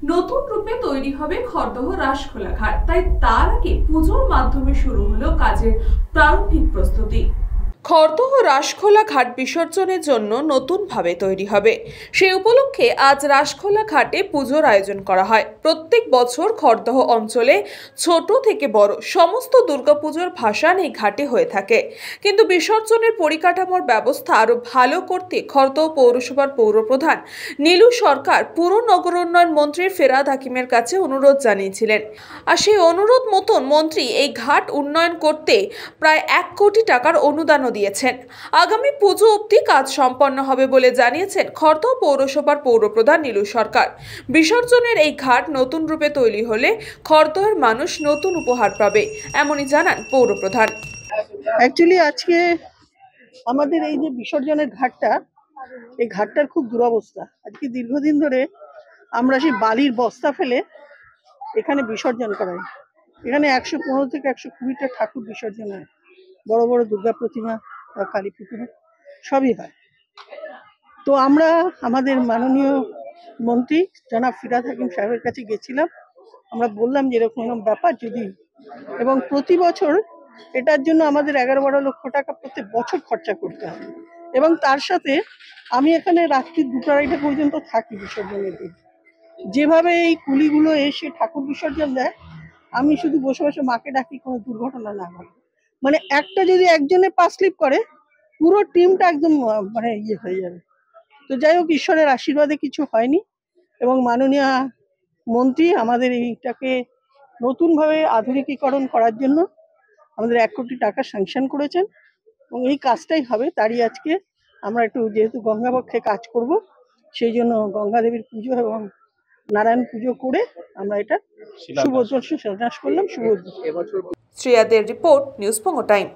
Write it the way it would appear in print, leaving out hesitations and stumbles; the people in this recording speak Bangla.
নতুন রূপে তৈরি হবে খড়দহ রাসখোলা ঘাট। তাই তার আগে পুজোর মাধ্যমে শুরু হলো কাজের প্রারম্ভিক প্রস্তুতি। খড়দহ রাসখোলা ঘাট বিসর্জনের জন্য নতুনভাবে তৈরি হবে। সেই উপলক্ষে আজ রাসখোলা ঘাটে পুজোর আয়োজন করা হয়। প্রত্যেক বছর খড়দহ অঞ্চলে ছোট থেকে বড় সমস্ত দুর্গাপুজোর ভাসান এই ঘাটে হয়ে থাকে, কিন্তু বিসর্জনের পরিকাঠামোর ব্যবস্থা আরো ভালো করতে খড়দহ পৌরসভার পৌরপ্রধান নীলু সরকার পুর নগরোন্নয়ন মন্ত্রী ফেরাদ হাকিমের কাছে অনুরোধ জানিয়েছিলেন। আর সেই অনুরোধ মতন মন্ত্রী এই ঘাট উন্নয়ন করতে প্রায় 1 কোটি টাকার অনুদান দিয়েছেন। আগামী পুজো অবধি কাজ সম্পন্ন হবে বলে জানিয়েছেন খড়দহ পৌরসভার পৌরপ্রধান নীলু সরকার। বিসর্জনের এই ঘাট নতুন রূপে তৈরি হলে খড়দহের মানুষ নতুন উপহার পাবে, এমনই জানান পৌরপ্রধান। অ্যাকচুয়ালি আজকে আমাদের এই যে বিসর্জনের ঘাটটা, এই ঘাটটার খুব দুরবস্থা। আজকে দীর্ঘদিন ধরে আমরা সেই বালির বস্তা ফেলে এখানে বিসর্জন করাই। এখানে 115 থেকে 120টা ঠাকুর বিসর্জন হয়। বড় বড় দুর্গা প্রতিমা, কালী প্রতিমা সবই হয়। তো আমরা আমাদের মাননীয় মন্ত্রী জনাব ফেরাদ হাকিম সাহেবের কাছে গেছিলাম। আমরা বললাম যে এরকম ব্যাপার যদি, এবং প্রতি বছর এটার জন্য আমাদের 11-12 লক্ষ টাকা প্রত্যেক বছর খরচা করতে হবে। এবং তার সাথে আমি এখানে রাত্রি 2টা-2:30 পর্যন্ত থাকি বিসর্জনের দিন। যেভাবে এই কুলিগুলো এসে ঠাকুর বিসর্জন দেয়, আমি শুধু বসে বসে মাকে ডাকি কোনো দুর্ঘটনা না ঘটে। মানে একটা যদি একজনে পা স্লিপ করে, পুরো টিমটা একদম মানে ইয়ে হয়ে যাবে। তো যাই হোক, ঈশ্বরের আশীর্বাদে কিছু হয়নি, এবং মাননীয় মন্ত্রী আমাদের এইটাকে নতুনভাবে আধুনিকীকরণ করার জন্য আমাদের 1 কোটি টাকা স্যাংশন করেছেন, এবং এই কাজটাই হবে। তারই আজকে আমরা একটু, যেহেতু গঙ্গাপক্ষে কাজ করব, সেই জন্য গঙ্গা দেবীর পুজো এবং নারায়ণ পুজো করে আমরা এটা শুভ শিলান্যাস করলাম। শুভ শ্রেয়াদের রিপোর্ট, নিউজ পঙ্গো টাইম।